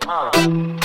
Welcome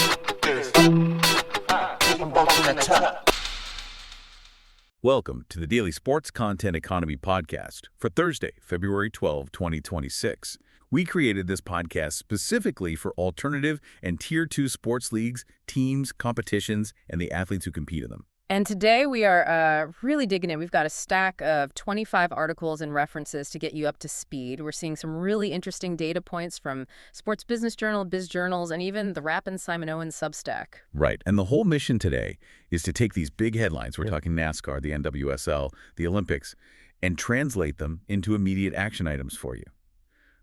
to the Daily Sports Content Economy Podcast for Thursday, February 12, 2026. We created this podcast specifically for alternative and Tier 2 sports leagues, teams, competitions, and the athletes who compete in them. And today we are really digging in. We've got a stack of 25 articles and references to get you up to speed. We're seeing some really interesting data points from Sports Business Journal, Biz Journals, and even the Rapp and Simon Owens Substack. Right. And the whole mission today is to take these big headlines, we're talking NASCAR, the NWSL, the Olympics, and translate them into immediate action items for you.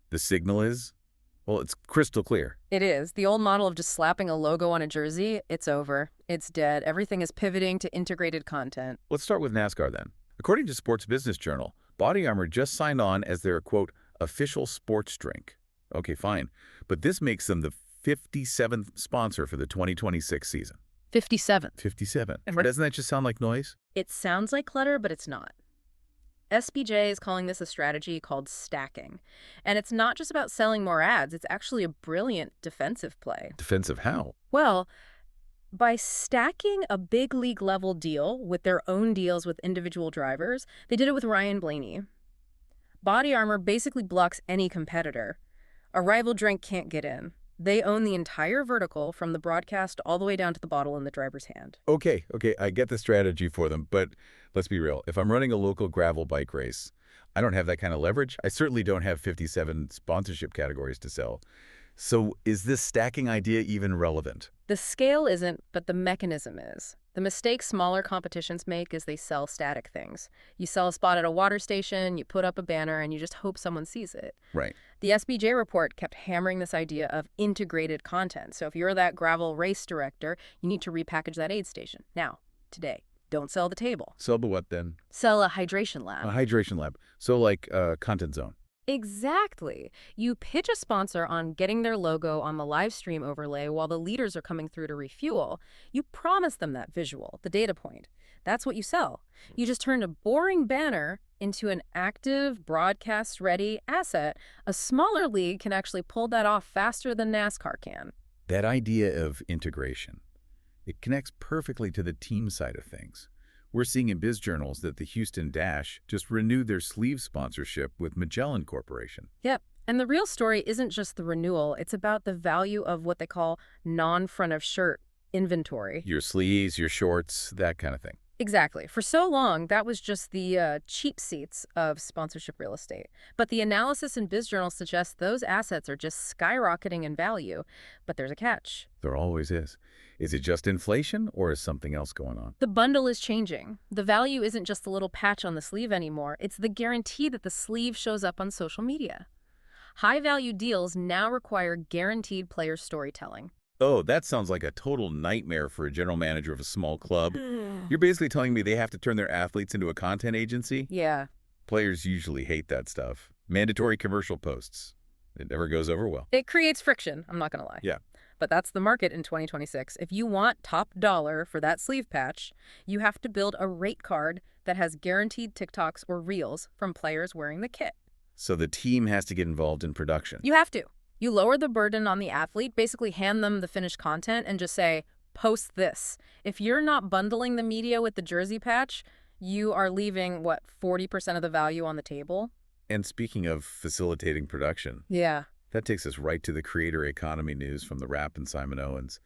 The signal is, well, it's crystal clear. It is. The old model of just slapping a logo on a jersey, it's over. It's dead. Everything is pivoting to integrated content. Let's start with NASCAR then. According to Sports Business Journal, Body Armor just signed on as their, quote, official sports drink. Okay, fine. But this makes them the 57th sponsor for the 2026 season. 57. 57. Doesn't that just sound like noise? It sounds like clutter, but it's not. SBJ is calling this a strategy called stacking. And it's not just about selling more ads. It's actually a brilliant defensive play. Defensive how? Well, by stacking a big league level deal with their own deals with individual drivers, they did it with Ryan Blaney. Body Armor basically blocks any competitor. A rival drink can't get in. They own the entire vertical from the broadcast all the way down to the bottle in the driver's hand. Okay, I get the strategy for them, but let's be real. If I'm running a local gravel bike race, I don't have that kind of leverage. I certainly don't have 57 sponsorship categories to sell. So is this stacking idea even relevant? The scale isn't, but the mechanism is. The mistake smaller competitions make is they sell static things. You sell a spot at a water station, you put up a banner, and you just hope someone sees it. Right. The SBJ report kept hammering this idea of integrated content. So if you're that gravel race director, you need to repackage that aid station. Now, today, don't sell the table. Sell the what then? Sell a hydration lab. A hydration lab. So like a content zone. Exactly. You pitch a sponsor on getting their logo on the live stream overlay while the leaders are coming through to refuel. You promise them that visual, the data point. That's what you sell. You just turn a boring banner into an active, broadcast-ready asset. A smaller league can actually pull that off faster than NASCAR can. That idea of integration, it connects perfectly to the team side of things. We're seeing in Biz Journals that the Houston Dash just renewed their sleeve sponsorship with Magellan Corporation. Yep. And the real story isn't just the renewal. It's about the value of what they call non-front-of-shirt inventory. Your sleeves, your shorts, that kind of thing. Exactly. For so long, that was just the cheap seats of sponsorship real estate. But the analysis in Biz Journal suggests those assets are just skyrocketing in value. But there's a catch. There always is. Is it just inflation or is something else going on? The bundle is changing. The value isn't just the little patch on the sleeve anymore. It's the guarantee that the sleeve shows up on social media. High-value deals now require guaranteed player storytelling. Oh, that sounds like a total nightmare for a general manager of a small club. You're basically telling me they have to turn their athletes into a content agency? Yeah. Players usually hate that stuff. Mandatory commercial posts. It never goes over well. It creates friction, I'm not going to lie. Yeah. But that's the market in 2026. If you want top dollar for that sleeve patch, you have to build a rate card that has guaranteed TikToks or Reels from players wearing the kit. So the team has to get involved in production. You have to. You lower the burden on the athlete, basically hand them the finished content and just say, post this. If you're not bundling the media with the jersey patch, you are leaving, 40% of the value on the table? And speaking of facilitating production. Yeah. That takes us right to the creator economy news from the Rapp and Simon Owens.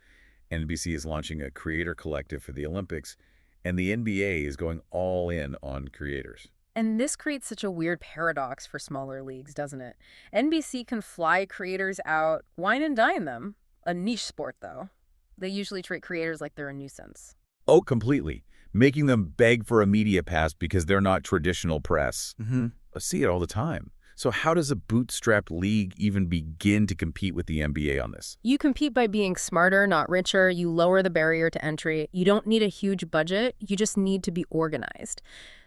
NBC is launching a creator collective for the Olympics, and the NBA is going all in on creators. And this creates such a weird paradox for smaller leagues, doesn't it? NBC can fly creators out, wine and dine them. A niche sport, though. They usually treat creators like they're a nuisance. Oh, completely. Making them beg for a media pass because they're not traditional press. I see it all the time. So how does a bootstrapped league even begin to compete with the NBA on this? You compete by being smarter, not richer. You lower the barrier to entry. You don't need a huge budget. You just need to be organized.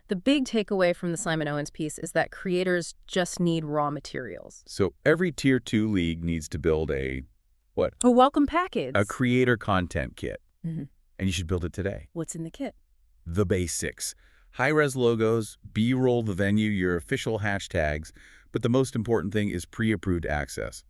The big takeaway from the Simon Owens piece is that creators just need raw materials. So every Tier 2 league needs to build a, what? A welcome package. A creator content kit. Mm-hmm. And you should build it today. What's in the kit? The basics. High-res logos, B-roll the venue, your official hashtags, but the most important thing is pre-approved access.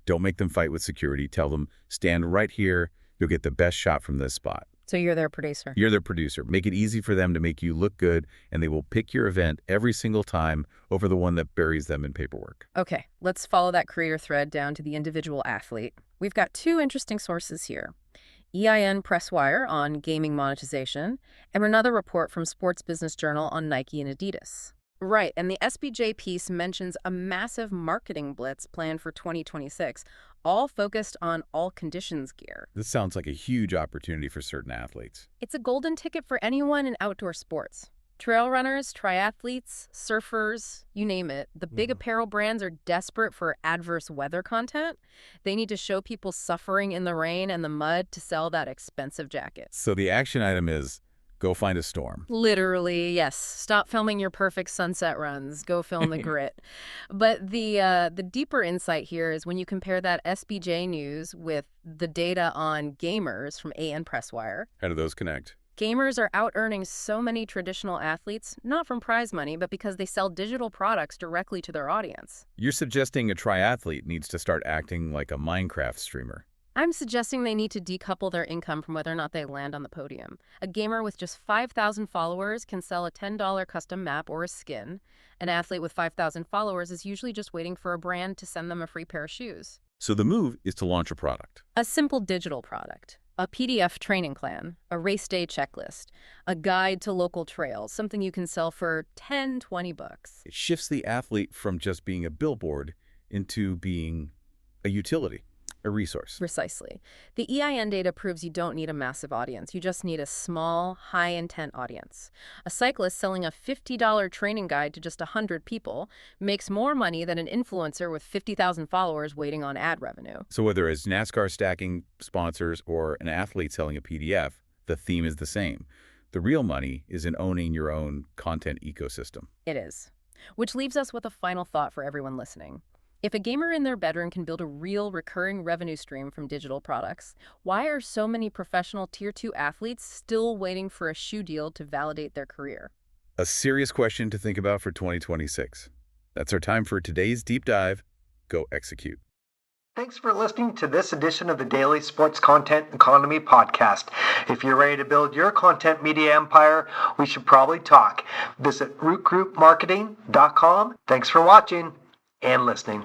Don't make them fight with security. Tell them, stand right here. You'll get the best shot from this spot. So you're their producer. You're their producer. Make it easy for them to make you look good, and they will pick your event every single time over the one that buries them in paperwork. Okay, let's follow that creator thread down to the individual athlete. We've got two interesting sources here. EIN Presswire on gaming monetization, and another report from Sports Business Journal on Nike and Adidas. Right, and the SBJ piece mentions a massive marketing blitz planned for 2026, all focused on all conditions gear. This sounds like a huge opportunity for certain athletes. It's a golden ticket for anyone in outdoor sports. Trail runners, triathletes, surfers, you name it. The big apparel brands are desperate for adverse weather content. They need to show people suffering in the rain and the mud to sell that expensive jacket. So the action item is, go find a storm. Literally, yes. Stop filming your perfect sunset runs. Go film the grit. But the deeper insight here is when you compare that SBJ news with the data on gamers from AN Presswire. How do those connect? Gamers are out-earning so many traditional athletes, not from prize money, but because they sell digital products directly to their audience. You're suggesting a triathlete needs to start acting like a Minecraft streamer. I'm suggesting they need to decouple their income from whether or not they land on the podium. A gamer with just 5,000 followers can sell a $10 custom map or a skin. An athlete with 5,000 followers is usually just waiting for a brand to send them a free pair of shoes. So the move is to launch a product. A simple digital product. A PDF training plan, a race day checklist, a guide to local trails, something you can sell for $10, $20. It shifts the athlete from just being a billboard into being a utility, a resource. Precisely. The EIN data proves you don't need a massive audience. You just need a small, high-intent audience. A cyclist selling a $50 training guide to just 100 people makes more money than an influencer with 50,000 followers waiting on ad revenue. So whether it's NASCAR stacking sponsors or an athlete selling a PDF, the theme is the same. The real money is in owning your own content ecosystem. It is. Which leaves us with a final thought for everyone listening. If a gamer in their bedroom can build a real recurring revenue stream from digital products, why are so many professional Tier 2 athletes still waiting for a shoe deal to validate their career? A serious question to think about for 2026. That's our time for today's deep dive. Go execute. Thanks for listening to this edition of the Daily Sports Content Economy Podcast. If you're ready to build your content media empire, we should probably talk. Visit rootgroupmarketing.com. Thanks for watching and listening.